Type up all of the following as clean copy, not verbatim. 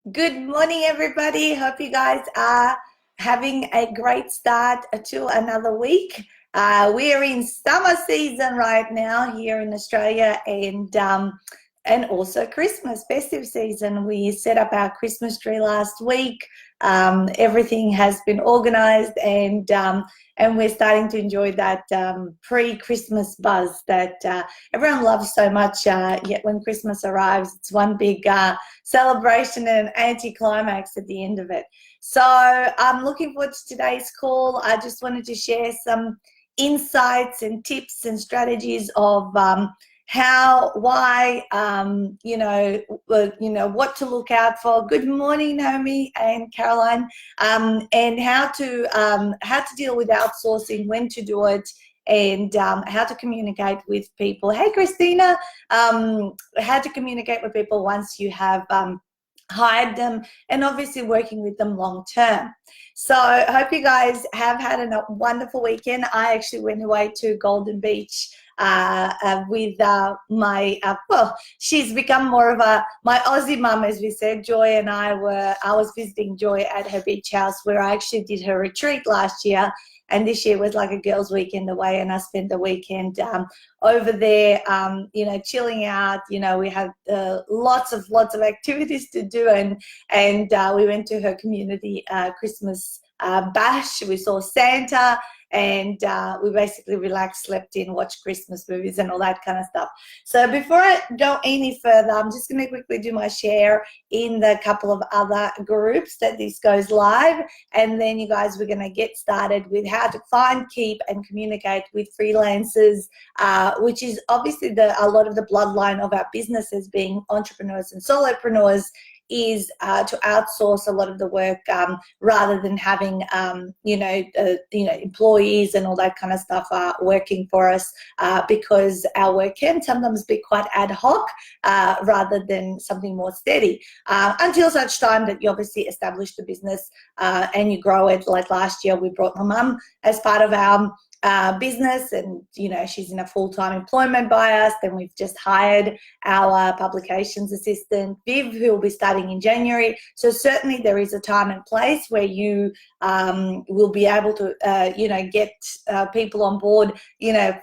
Good morning, everybody. Hope you guys are having a great start to another week. We're in summer season right now here in Australia, and also Christmas festive season. We set up our Christmas tree last week. Everything has been organized, and we're starting to enjoy that pre-Christmas buzz that everyone loves so much. Yet when Christmas arrives, it's one big celebration and an anti-climax at the end of it. So I'm looking forward to today's call. I just wanted to share some insights and tips and strategies of how, why, what to look out for. Good morning, Naomi and Caroline, and how to deal with outsourcing, when to do it, and how to communicate with people. Hey, Christina, how to communicate with people once you have hired them, and obviously working with them long term. So I hope you guys have had a wonderful weekend. I actually went away to Golden Beach with she's become more of my Aussie mum, as we said. Joy and I was visiting Joy at her beach house where I actually did her retreat last year. And this year was like a girls' weekend away, and I spent the weekend over there, chilling out. We had lots of activities to do, and we went to her community Christmas bash. We saw Santa, and we basically relaxed, slept in, watched Christmas movies and all that kind of stuff. So before I go any further, I'm just going to quickly do my share in the couple of other groups that this goes live, and then you guys, we're going to get started with how to find, keep, and communicate with freelancers, which is obviously a lot of the bloodline of our businesses, being entrepreneurs and solopreneurs, is to outsource a lot of the work rather than having employees and all that kind of stuff working for us, because our work can sometimes be quite ad hoc rather than something more steady, until such time that you obviously establish the business and you grow it. Like last year, we brought my mum as part of our business, and she's in a full-time employment by us. Then we've just hired our publications assistant Viv, who will be starting in January. So certainly there is a time and place where you will be able to get people on board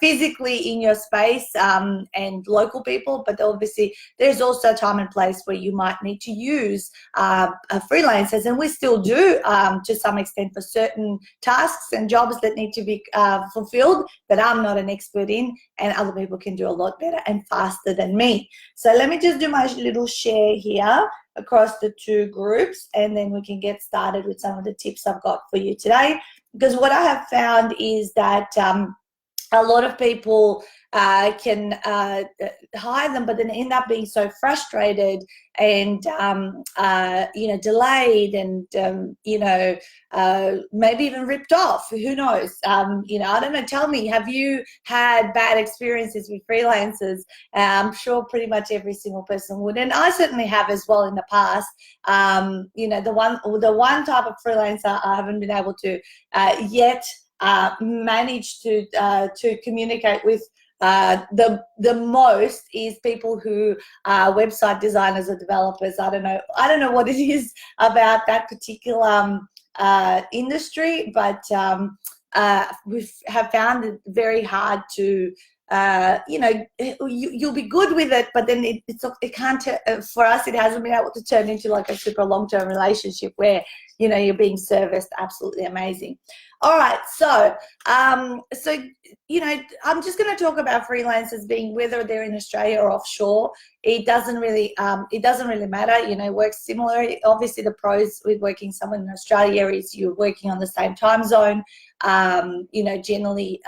physically in your space, and local people. But obviously there's also a time and place where you might need to use freelancers, and we still do to some extent for certain tasks and jobs that need to be fulfilled that I'm not an expert in, and other people can do a lot better and faster than me. So let me just do my little share here across the two groups, and then we can get started with some of the tips I've got for you today. Because what I have found is that a lot of people can hire them, but then end up being so frustrated and delayed, and maybe even ripped off. Who knows? I don't know. Tell me, have you had bad experiences with freelancers? I'm sure pretty much every single person would, and I certainly have as well in the past. The one type of freelancer I haven't been able to yet manage to communicate with the most is people who are website designers or developers. I don't know what it is about that particular industry, but we have found it very hard to you'll be good with it, but then it can't, for us, it hasn't been able to turn into like a super long-term relationship where you're being serviced absolutely amazing. All right, so I'm just going to talk about freelancers being, whether they're in Australia or offshore. It doesn't really matter. It works similar. Obviously, the pros with working someone in Australia is you're working on the same time zone. Generally,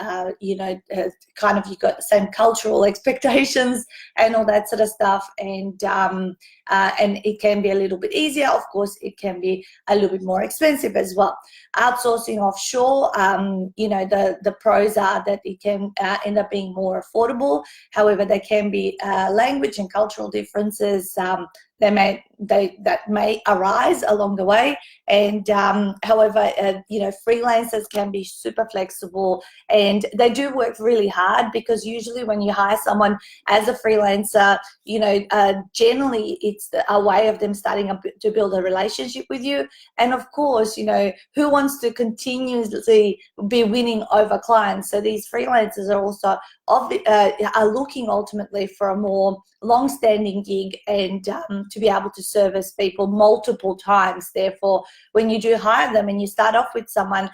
kind of, you've got the same cultural expectations and all that sort of stuff, and it can be a little bit easier. Of course, it can be a little bit more expensive as well. Outsourcing offshore, the pros are that it can end up being more affordable. However, there can be language and cultural differences that may arise along the way. And however, freelancers can be super flexible, and they do work really hard, because usually when you hire someone as a freelancer, generally it's a way of them starting to build a relationship with you. And of course, who wants to continuously be winning over clients? So these freelancers are also are looking ultimately for a more long-standing gig, and to be able to service people multiple times. Therefore, when you do hire them and you start off with someone,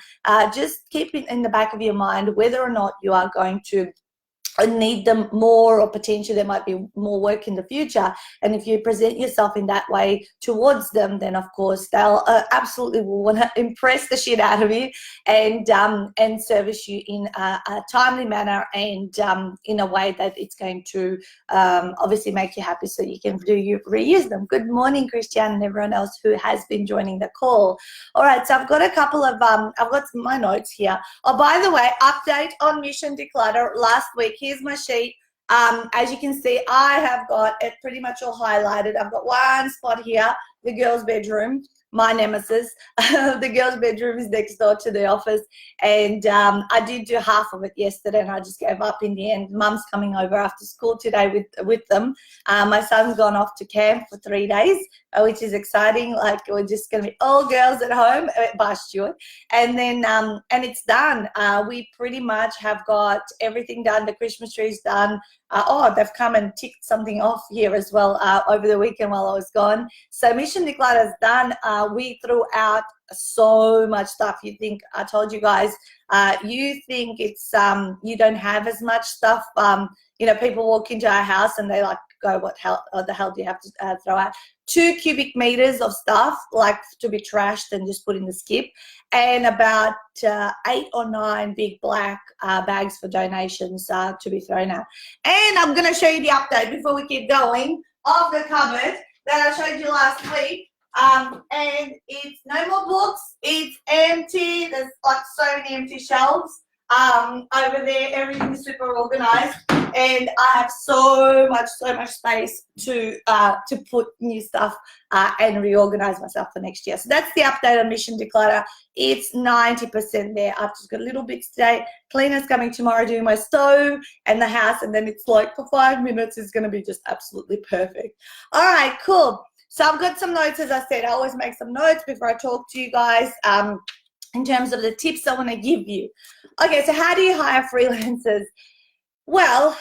just keep it in the back of your mind whether or not you are going to need them more, or potentially there might be more work in the future. And if you present yourself in that way towards them, then of course they'll absolutely will want to impress the shit out of you, and service you in a timely manner, and in a way that it's going to obviously make you happy, so you can reuse them. Good morning, Christian, and everyone else who has been joining the call. All right, so I've got a couple of I've got my notes here. Oh, by the way, update on Mission Declutter last week. Here's my sheet. As you can see, I have got it pretty much all highlighted. I've got one spot here, the girls' bedroom, my nemesis. The girls' bedroom is next door to the office, and I did do half of it yesterday, and I just gave up in the end. Mum's coming over after school today with them. My son's gone off to camp for 3 days, which is exciting. Like, we're just going to be all girls at home, by Stuart. And then, and it's done. We pretty much have got everything done. The Christmas tree is done. They've come and ticked something off here as well over the weekend while I was gone. So Mission Declutter is done. We threw out so much stuff. You think, I told you guys, you think it's you don't have as much stuff. People walk into our house and they like go, what the hell do you have to throw out? 2 cubic meters of stuff like to be trashed and just put in the skip, and about 8 or 9 big black bags for donations to be thrown out. And I'm going to show you the update before we keep going of the cupboard that I showed you last week. And it's no more books. It's empty. There's like so many empty shelves over there. Everything's super organized, and I have so much space to put new stuff and reorganize myself for next year. So that's the update on Mission Declutter. It's 90% there. I've just got little bits today. Cleaner's coming tomorrow doing my stove and the house, and then it's like for 5 minutes is going to be just absolutely perfect. All right, cool. So I've got some notes, as I said. I always make some notes before I talk to you guys in terms of the tips I want to give you. Okay, so how do you hire freelancers? Well,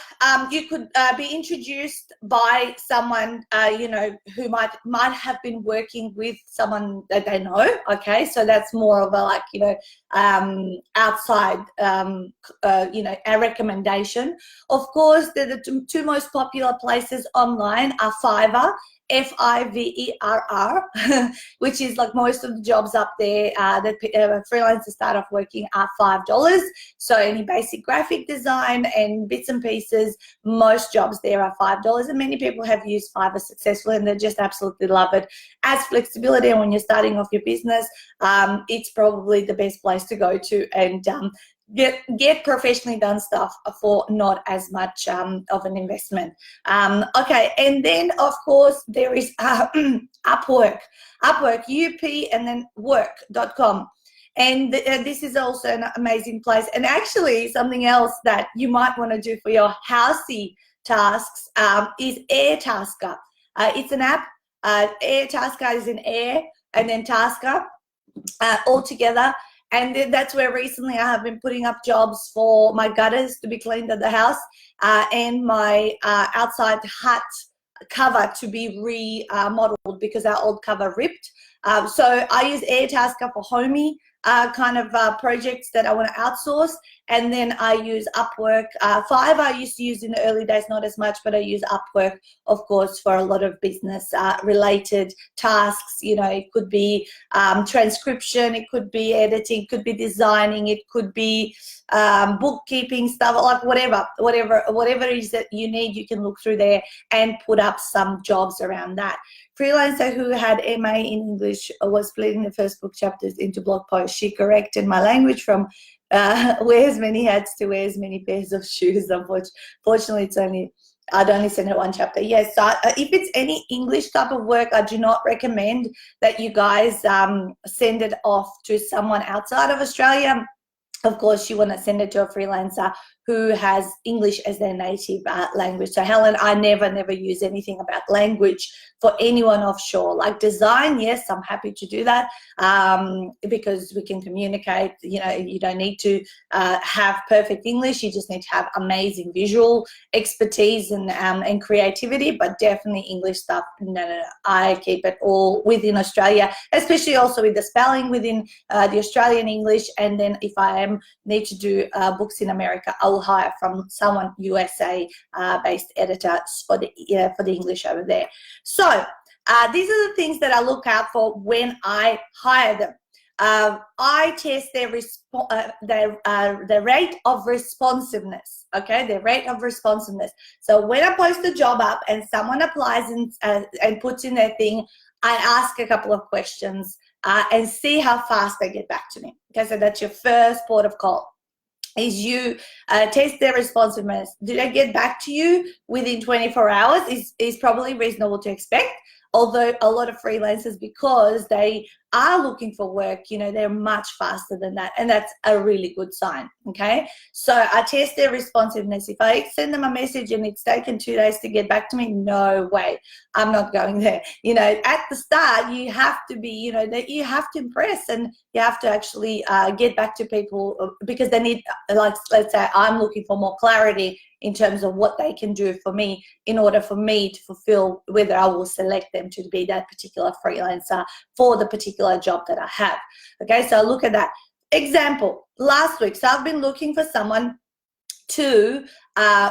you could be introduced by someone, who might have been working with someone that they know. Okay, so that's more of a outside, a recommendation. Of course, the two most popular places online are Fiverr, Fiverr, which is like most of the jobs up there that freelancers start off working are $5. So any basic graphic design and bits and pieces, most jobs there are $5. And many people have used Fiverr successfully, and they just absolutely love it as flexibility. And when you're starting off your business, it's probably the best place to go to and get professionally done stuff for not as much of an investment. Okay, and then of course there is Upwork, UP and then work.com. And this is also an amazing place. And actually something else that you might want to do for your housey tasks is Airtasker. It's an app. Airtasker is in Air and then Tasker all together. And that's where recently I have been putting up jobs for my gutters to be cleaned at the house and my outside hut cover to be remodeled because our old cover ripped. So I use Airtasker for homey kind of projects that I want to outsource, and then I use Upwork. Fiverr I used to use in the early days, not as much, but I use Upwork, of course, for a lot of business related tasks. It could be transcription, it could be editing, it could be designing, it could be bookkeeping stuff, like whatever it is that you need, you can look through there and put up some jobs around that. Freelancer who had MA in English was splitting the first book chapters into blog posts. She corrected my language from wears many hats to wears many pairs of shoes. Unfortunately, it's only I'd only send her one chapter. Yes, so if it's any English type of work, I do not recommend that you guys send it off to someone outside of Australia. Of course, you want to send it to a freelancer who has English as their native language. So Helen, I never use anything about language for anyone offshore. Like design, yes, I'm happy to do that because we can communicate. You know, you don't need to have perfect English. You just need to have amazing visual expertise and creativity, but definitely English stuff, no. I keep it all within Australia, especially also with the spelling within the Australian English. And then if I need to do books in America, I will hire from someone USA based editor for the English over there. So these are the things that I look out for when I hire them. I test their rate of responsiveness. Okay, the rate of responsiveness. So when I post a job up and someone applies and puts in their thing, I ask a couple of questions and see how fast they get back to me. Okay, so that's your first port of call. Is you test their responsiveness. Do they get back to you within 24 hours? Is probably reasonable to expect. Although a lot of freelancers, because they are looking for work, you know, they're much faster than that. And that's a really good sign, okay? So I test their responsiveness. If I send them a message and it's taken 2 days to get back to me, no way, I'm not going there. You know, at the start, you have to be, you know, that you have to impress and you have to actually get back to people because they need, like, let's say I'm looking for more clarity in terms of what they can do for me in order for me to fulfill whether I will select them to be that particular freelancer for the particular job that I have. Okay, so look at that. Example, last week, so I've been looking for someone to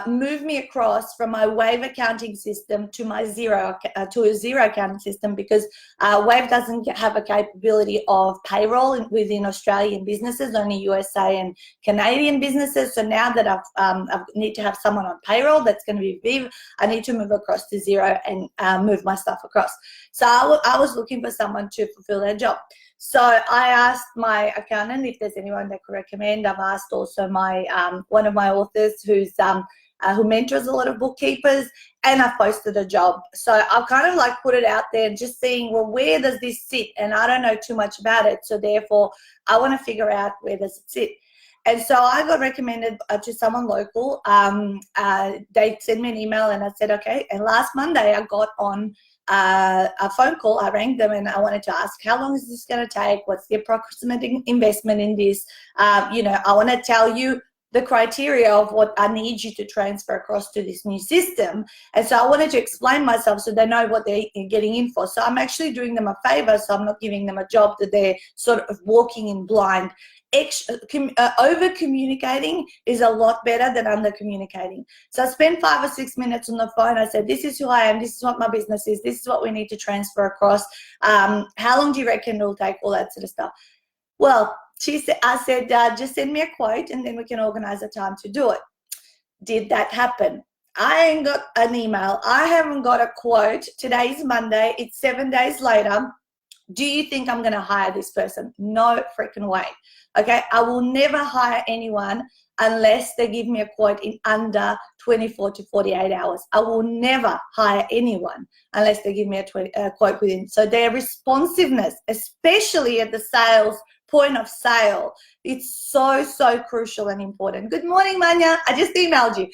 move me across from my Wave accounting system to my Xero accounting system because Wave doesn't have a capability of payroll within Australian businesses, only USA and Canadian businesses. So now that I need to have someone on payroll, that's going to be Viv, I need to move across to Xero and move my stuff across. So I was looking for someone to fulfill that job. So I asked my accountant if there's anyone that could recommend. I've asked also my one of my authors who mentors a lot of bookkeepers, and I've posted a job. So I've kind of like put it out there and just seeing, well, where does this sit? And I don't know too much about it. So therefore, I want to figure out where does it sit. And so I got recommended to someone local. They sent me an email and I said, okay. And last Monday I got on a phone call. I rang them and I wanted to ask, how long is this going to take? What's the approximate investment in this? You know, I want to tell you the criteria of what I need you to transfer across to this new system. And so I wanted to explain myself so they know what they're getting in for. So I'm actually doing them a favor. So I'm not giving them a job that they're sort of walking in blind. Over communicating is a lot better than under communicating. So I spent 5 or 6 minutes on the phone. I said, this is who I am. This is what my business is. This is what we need to transfer across. How long do you reckon it'll take? All that sort of stuff. Well, I said, just send me a quote and then we can organize a time to do it. Did that happen? I ain't got an email. I haven't got a quote. Today's Monday. It's 7 days later. Do you think I'm going to hire this person? No freaking way. Okay, I will never hire anyone unless they give me a quote in under 24 to 48 hours. I will never hire anyone unless they give me a quote within. So their responsiveness, especially at the sales point of sale, it's so crucial and important. Good morning, Manya. I just emailed you.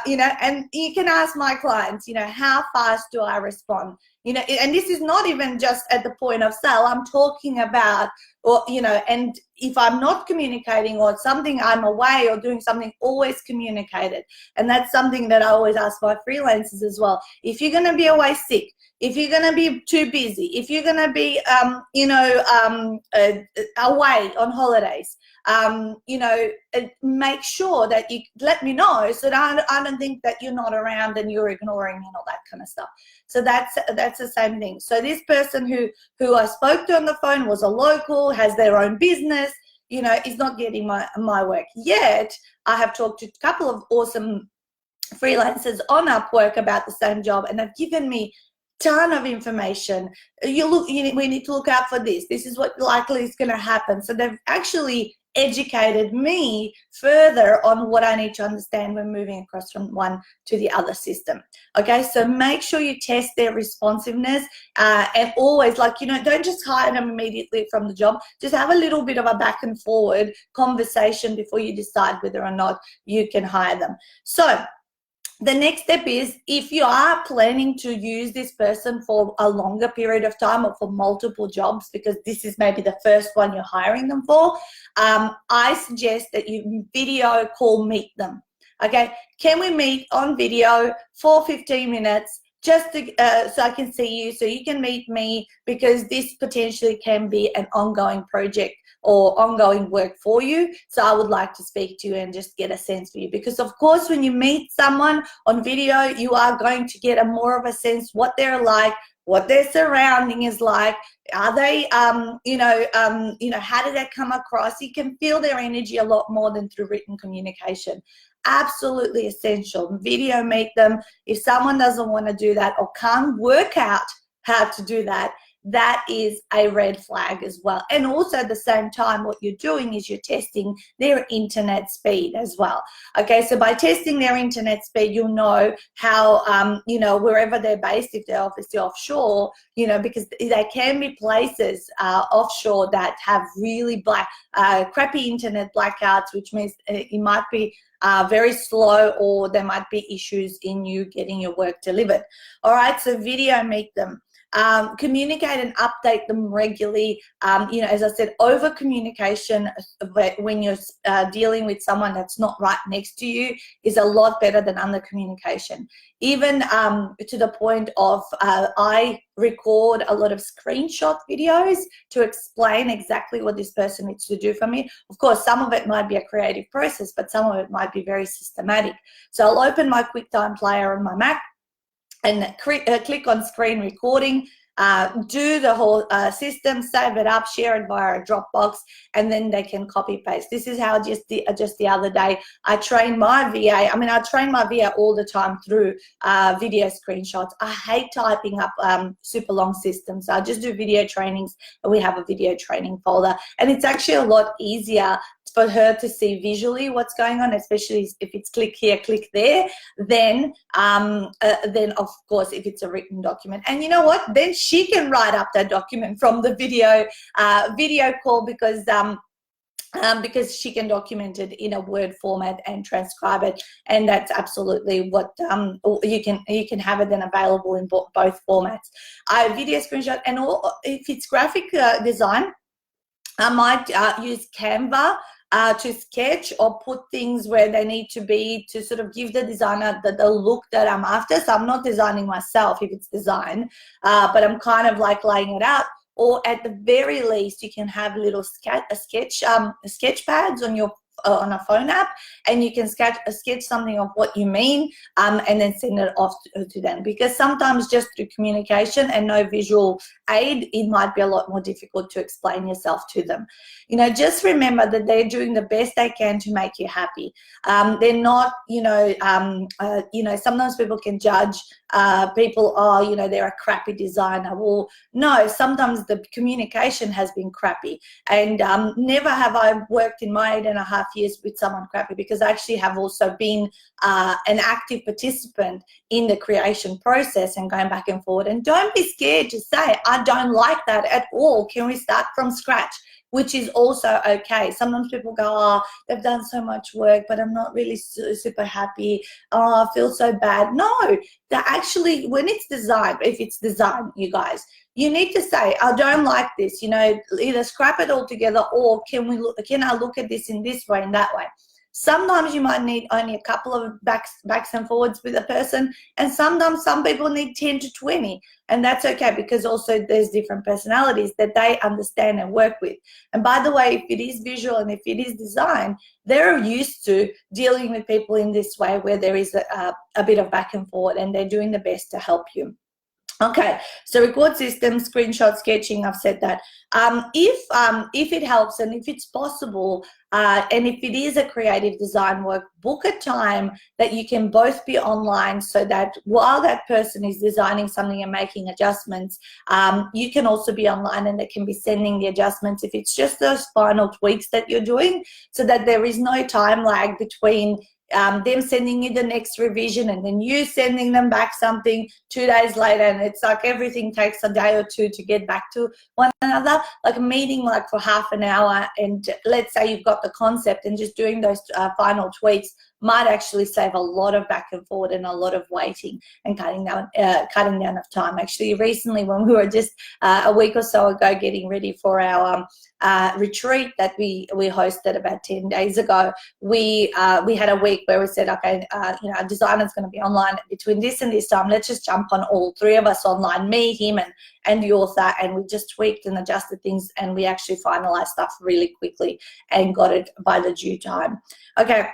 You know, and you can ask my clients, you know, how fast do I respond? You know, and this is not even just at the point of sale. I'm talking about, or, you know, and if I'm not communicating or something, I'm away or doing something, always communicate it. And that's something that I always ask my freelancers as well. If you're going to be away sick, if you're going to be too busy, if you're going to be, you know, away on holidays, you know, make sure that you let me know so that I don't think that you're not around and you're ignoring me and all that kind of stuff. So that's the same thing. So this person who I spoke to on the phone was a local, has their own business, you know, is not getting my work yet. I have talked to a couple of awesome freelancers on Upwork about the same job, and they've given me ton of information. We need to look out for this. This is what likely is going to happen. So they've actually educated me further on what I need to understand when moving across from one to the other system. Okay, so make sure you test their responsiveness, and always, like, you know, don't just hire them immediately from the job. Just have a little bit of a back and forward conversation before you decide whether or not you can hire them. So the next step is, if you are planning to use this person for a longer period of time or for multiple jobs, because this is maybe the first one you're hiring them for, I suggest that you video call meet them. Okay, can we meet on video for 15 minutes? Just to, so I can see you, so you can meet me, because this potentially can be an ongoing project or ongoing work for you. So I would like to speak to you and just get a sense for you, because of course when you meet someone on video, you are going to get a more of a sense what they're like, what their surrounding is like. Are they, how do they come across? You can feel their energy a lot more than through written communication. Absolutely essential. Video meet them. If someone doesn't want to do that or can't work out how to do that, that is a red flag as well. And also at the same time, what you're doing is you're testing their internet speed as well. Okay, so by testing their internet speed, you'll know how, wherever they're based, if they're obviously offshore, because there can be places offshore that have really crappy internet blackouts, which means it might be very slow, or there might be issues in you getting your work delivered. All right, so video meet them. Communicate and update them regularly. As I said, over communication when you're dealing with someone that's not right next to you is a lot better than under communication. Even to the point of I record a lot of screenshot videos to explain exactly what this person needs to do for me. Of course, some of it might be a creative process, but some of it might be very systematic. So I'll open my QuickTime Player on my Mac and click on screen recording, do the whole system, save it up, share it via a Dropbox, and then they can copy paste. This is how just the other day I trained my VA. I train my VA all the time through video screenshots. I hate typing up super long systems. I just do video trainings, and we have a video training folder, and it's actually a lot easier for her to see visually what's going on, especially if it's click here, click there, then of course if it's a written document. And you know what? Then she can write up that document from the video call, because she can document it in a Word format and transcribe it, and that's absolutely what you can have it then available in both formats. Video screenshot, and if it's graphic design, I might use Canva to sketch or put things where they need to be to sort of give the designer the look that I'm after. So I'm not designing myself if it's design, but I'm kind of like laying it out. Or at the very least, you can have little sketch pads on a phone app, and you can sketch something of what you mean, and then send it off to them. Because sometimes just through communication and no visual aid, it might be a lot more difficult to explain yourself to them. Just remember that they're doing the best they can to make you happy. They're not, sometimes people can judge people, they're a crappy designer. Well, no, sometimes the communication has been crappy, and never have I worked in my 8.5 years with someone crappy, because I actually have also been an active participant in the creation process and going back and forward. And don't be scared to say, I don't like that at all. Can we start from scratch? Which is also okay. Sometimes people go, oh, they've done so much work, but I'm not really super happy. Oh, I feel so bad. No, that actually, when it's design, if it's design, you guys, you need to say, I don't like this, either scrap it all together, or can I look at this in this way and that way. Sometimes you might need only a couple of backs and forwards with a person, and sometimes some people need 10 to 20, and that's okay, because also there's different personalities that they understand and work with. And by the way, if it is visual and if it is design, they're used to dealing with people in this way, where there is a bit of back and forward, and they're doing the best to help you. Okay, so record system, screenshot, sketching, I've said that. If it helps and if it's possible, and if it is a creative design work, book a time that you can both be online so that while that person is designing something and making adjustments, you can also be online and they can be sending the adjustments if it's just those final tweaks that you're doing, so that there is no time lag between them sending you the next revision and then you sending them back something 2 days later, and it's like everything takes a day or two to get back to one another. Like a meeting like for half an hour, and let's say you've got the concept, and just doing those final tweaks might actually save a lot of back and forward and a lot of waiting and cutting down of time. Actually, recently when we were just a week or so ago getting ready for our retreat that we hosted about 10 days ago, we had a week where we said, okay, our designer's going to be online between this and this time. Let's just jump on all three of us online, me, him, and the author, and we just tweaked and adjusted things, and we actually finalized stuff really quickly and got it by the due time. Okay.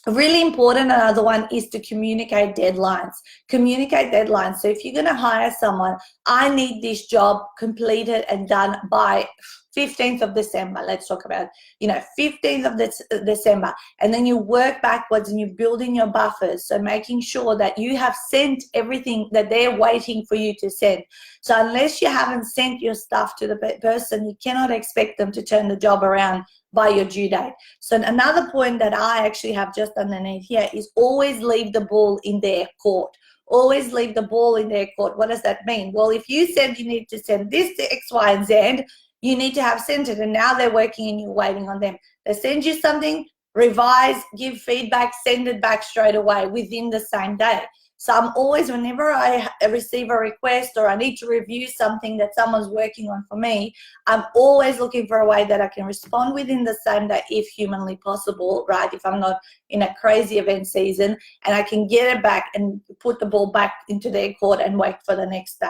Really important, another one is to communicate deadlines. Communicate deadlines. So if you're going to hire someone, I need this job completed and done by 15th of December. Let's talk about, 15th of December. And then you work backwards and you build in your buffers. So making sure that you have sent everything that they're waiting for you to send. So unless you haven't sent your stuff to the person, you cannot expect them to turn the job around by your due date. So another point that I actually have just underneath here is always leave the ball in their court. Always leave the ball in their court. What does that mean? Well, if you said you need to send this to X, Y, and Z, you need to have sent it, and now they're working and you're waiting on them. They send you something, revise, give feedback, send it back straight away within the same day. So I'm always, whenever I receive a request or I need to review something that someone's working on for me, I'm always looking for a way that I can respond within the same day if humanly possible, right? If I'm not in a crazy event season, and I can get it back and put the ball back into their court and wait for the next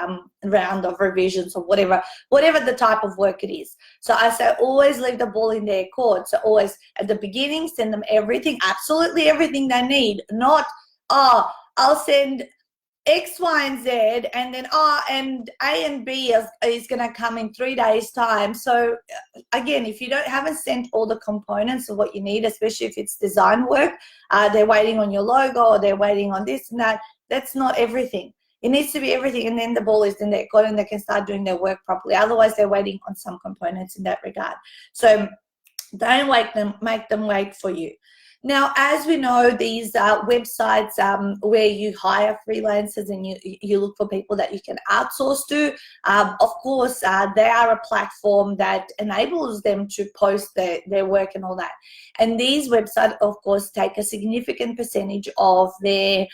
round of revisions or whatever the type of work it is. So I say always leave the ball in their court. So always at the beginning, send them everything, absolutely everything they need, not, I'll send X, Y, and Z, and then and A and B is going to come in 3 days' time. So again, if you haven't sent all the components of what you need, especially if it's design work, they're waiting on your logo or they're waiting on this and that. That's not everything. It needs to be everything, and then the ball is in their court and they can start doing their work properly. Otherwise, they're waiting on some components in that regard. So don't make them wait for you. Now, as we know, these websites where you hire freelancers and you look for people that you can outsource to, of course, they are a platform that enables them to post their work and all that. And these websites, of course, take a significant percentage of the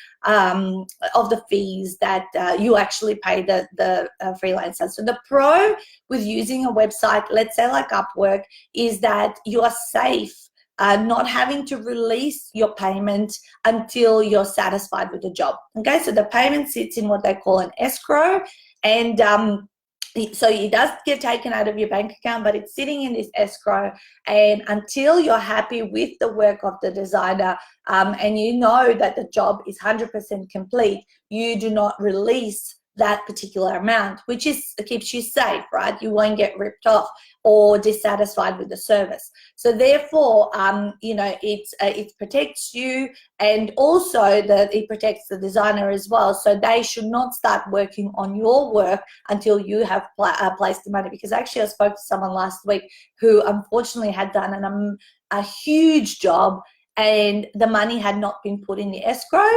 fees that you actually pay the freelancer. So the pro with using a website, let's say like Upwork, is that you are safe. Not having to release your payment until you're satisfied with the job. Okay, so the payment sits in what they call an escrow, and so it does get taken out of your bank account, but it's sitting in this escrow, and until you're happy with the work of the designer and you know that the job is 100% complete, you do not release that particular amount, which keeps you safe, right? You won't get ripped off or dissatisfied with the service. So therefore, it protects you, and also that it protects the designer as well. So they should not start working on your work until you have placed the money. Because actually, I spoke to someone last week who unfortunately had done a huge job, and the money had not been put in the escrow,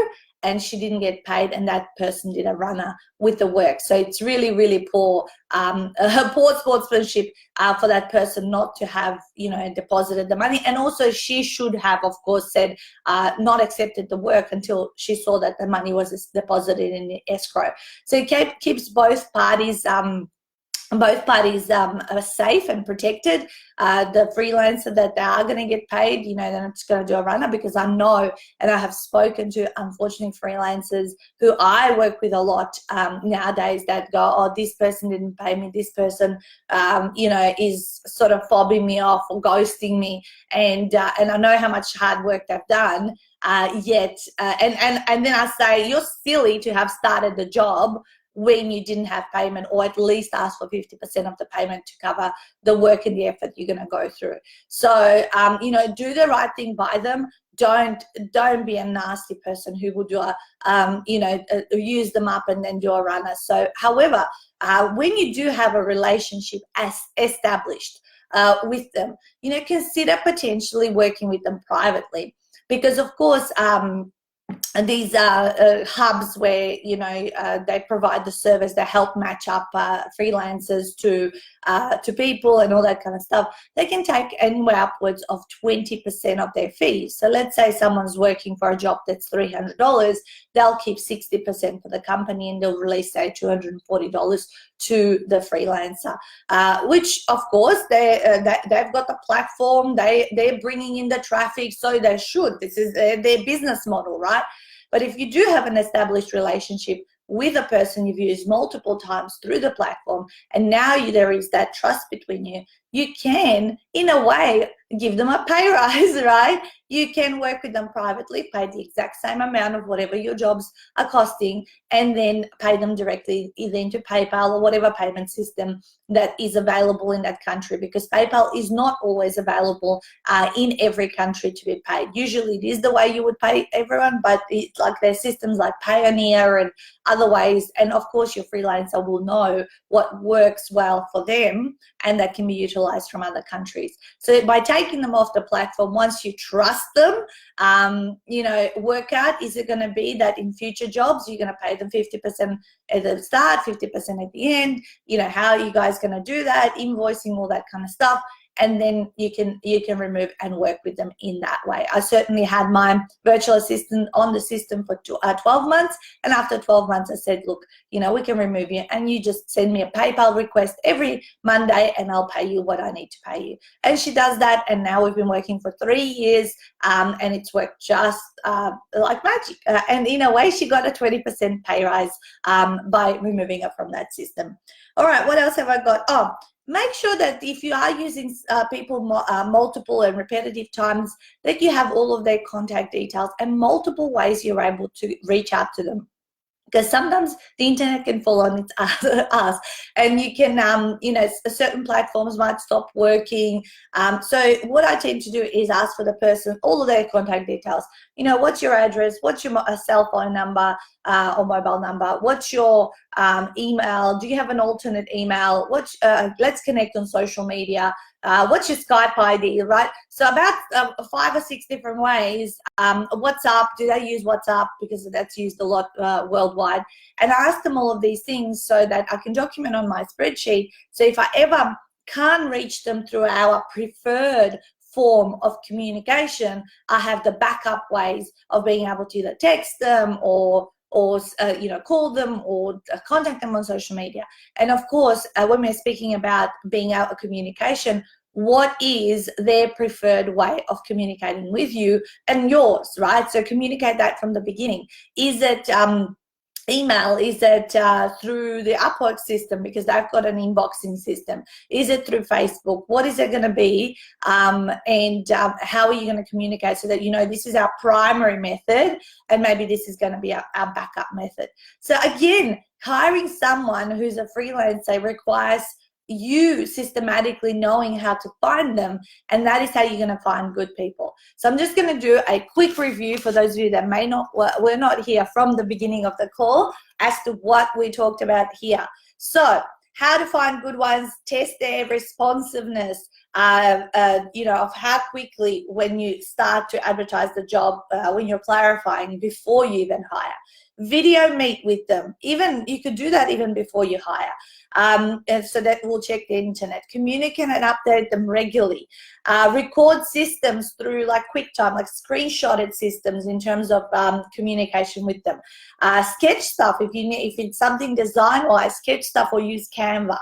and she didn't get paid, and that person did a runner with the work. So it's really, really poor sportsmanship for that person not to have, deposited the money. And also she should have, of course, said not accepted the work until she saw that the money was deposited in the escrow. So it keeps both parties are safe and protected. The freelancer that they are going to get paid, they're not just going to do a runner, because I know, and I have spoken to, unfortunately, freelancers who I work with a lot nowadays that go, oh, this person didn't pay me, this person, is sort of fobbing me off or ghosting me, and I know how much hard work they've done, and then I say, you're silly to have started the job when you didn't have payment, or at least ask for 50% of the payment to cover the work and the effort you're going to go through. So, you know, do the right thing by them. Don't be a nasty person who would do use them up and then do a runner. So, however, when you do have a relationship as established with them, you know, consider potentially working with them privately, because of course, these hubs where, you know, they provide the service, they help match up freelancers to people and all that kind of stuff. They can take anywhere upwards of 20% of their fees. So let's say someone's working for a job that's $300, they'll keep 60% for the company, and they'll release, say, $240 to the freelancer, which of course they've got the platform, they're bringing in the traffic, so they should. This is their business model, right? But if you do have an established relationship with a person you've used multiple times through the platform, and now there is that trust between you, you can, in a way, give them a pay rise, right? You can work with them privately, pay the exact same amount of whatever your jobs are costing, and then pay them directly either into PayPal or whatever payment system that is available in that country, because PayPal is not always available in every country to be paid. Usually it is the way you would pay everyone, but it's like there's systems like Payoneer and other ways, and of course your freelancer will know what works well for them, and that can be utilized from other countries. So by taking them off the platform, once you trust them, you know, work out, is it going to be that in future jobs you're going to pay them 50% at the start, 50% at the end? You know, how are you guys going to do that? Invoicing, all that kind of stuff. And then you can remove and work with them in that way. I certainly had my virtual assistant on the system for 12 months. And after 12 months, I said, look, you know, we can remove you, and you just send me a PayPal request every Monday and I'll pay you what I need to pay you. And she does that. And now we've been working for 3 years, and it's worked just like magic. And in a way, she got a 20% pay rise by removing her from that system. All right, what else have I got? Oh, make sure that if you are using people multiple and repetitive times, that you have all of their contact details and multiple ways you're able to reach out to them. Because sometimes the internet can fall on its ass, and you can, you know, certain platforms might stop working. So what I tend to do is ask for the person all of their contact details. You know, what's your address? What's your cell phone number or mobile number? What's your email? Do you have an alternate email? Let's connect on social media. What's your Skype ID, right? So about 5 or 6 different ways. WhatsApp, do they use WhatsApp? Because that's used a lot worldwide. And I ask them all of these things so that I can document on my spreadsheet. So if I ever can't reach them through our preferred form of communication, I have the backup ways of being able to either text them or you know, call them or contact them on social media. And of course, when we're speaking about being out of communication, what is their preferred way of communicating with you and yours, right? So communicate that from the beginning. Is it email? Is it through the Upwork system, because they've got an inboxing system? Is it through Facebook? What is it going to be? And how are you going to communicate so that, you know, this is our primary method and maybe this is going to be our backup method? So again, hiring someone who's a freelancer requires you systematically knowing how to find them, and that is how you're going to find good people. So I'm just going to do a quick review for those of you that were not here from the beginning of the call as to what we talked about here. So how to find good ones, test their responsiveness, you know, of how quickly when you start to advertise the job, when you're clarifying before you even hire. Video meet with them. Even you could do that even before you hire. And so that we'll check the internet. Communicate and update them regularly. Record systems through like QuickTime, like screenshotted systems in terms of communication with them. Sketch stuff if it's something design-wise. Sketch stuff or use Canva.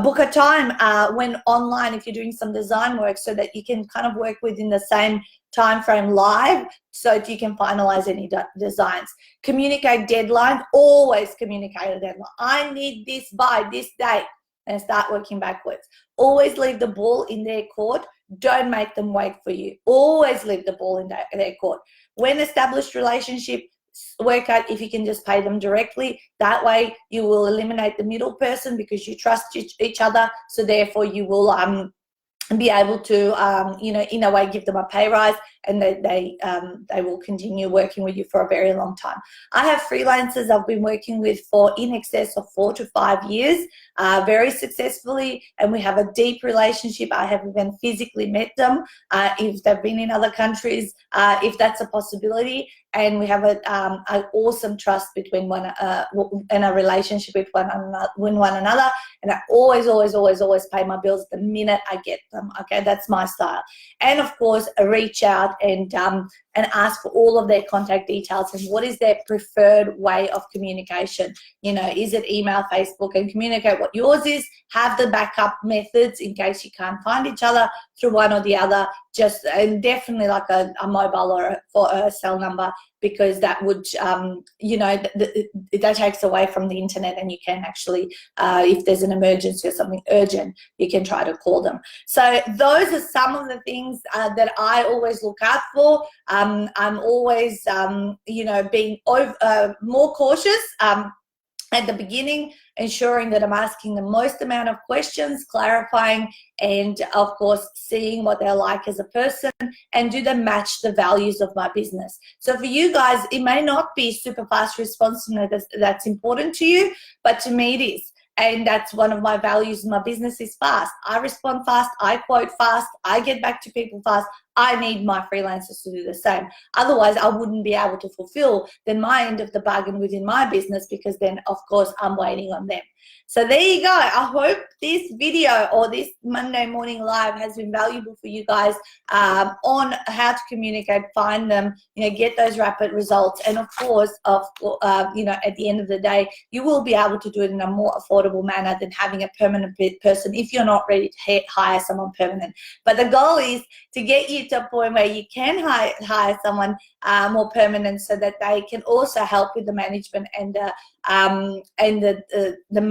Book a time when online if you're doing some design work, so that you can kind of work within the same time frame live, so that you can finalize any designs. Communicate deadlines. Always communicate a deadline. I need this by this date, and start working backwards. Always leave the ball in their court. Don't make them wait for you. Always leave the ball in their court. When established relationship, work out if you can just pay them directly. That way you will eliminate the middle person because you trust each other. So therefore you will be able to, you know, in a way give them a pay rise, and they will continue working with you for a very long time. I have freelancers I've been working with for in excess of 4 to 5 years, very successfully, and we have a deep relationship. I have even physically met them if they've been in other countries, if that's a possibility, and we have an awesome trust between and a relationship with one another. And I always pay my bills the minute I get them. Okay, that's my style. And of course, reach out and ask for all of their contact details and what is their preferred way of communication. You know, is it email, Facebook, and communicate what yours is. Have the backup methods in case you can't find each other through one or the other. Just and definitely like a mobile or a cell number, because that would, you know, that takes away from the internet, and you can actually, if there's an emergency or something urgent, you can try to call them. So those are some of the things that I always look out for. I'm always, you know, being more cautious at the beginning, ensuring that I'm asking the most amount of questions, clarifying, and of course seeing what they're like as a person, and do they match the values of my business. So for you guys, it may not be super fast responsiveness that's important to you, but to me it is. And that's one of my values. My business is fast. I respond fast. I quote fast. I get back to people fast. I need my freelancers to do the same. Otherwise, I wouldn't be able to fulfill then my end of the bargain within my business, because then, of course, I'm waiting on them. So there you go. I hope this video or this Monday morning live has been valuable for you guys on how to communicate, find them, you know, get those rapid results. And of course, you know, at the end of the day, you will be able to do it in a more affordable manner than having a permanent person if you're not ready to hire someone permanent. But the goal is to get you to a point where you can hire someone more permanent, so that they can also help with the management and the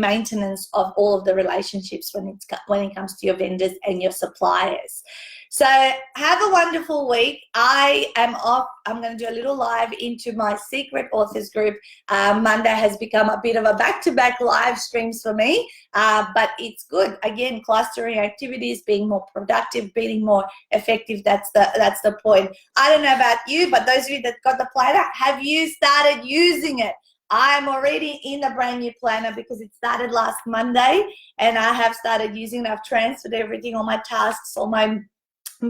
maintenance of all of the relationships when it comes to your vendors and your suppliers. So have a wonderful week. I am off. I'm going to do a little live into my secret authors group. Monday has become a bit of a back-to-back live streams for me, but it's good. Again, clustering activities, being more productive, being more effective. That's the point. I don't know about you, but those of you that got the planner, have you started using it? I'm already in a brand new planner because it started last Monday, and I have started using it. I've transferred everything, all my tasks, all my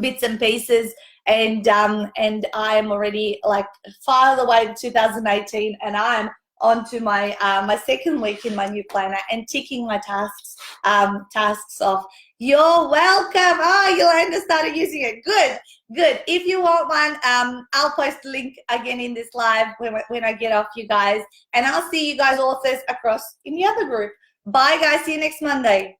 bits and pieces, and I am already like far of the way to 2018, and I'm on to my my second week in my new planner and ticking my tasks off. You're welcome. Oh, Yolanda started using it. Good. If you want one, I'll post the link again in this live when I get off, you guys, and I'll see you guys authors across in the other group. Bye guys, see you next Monday.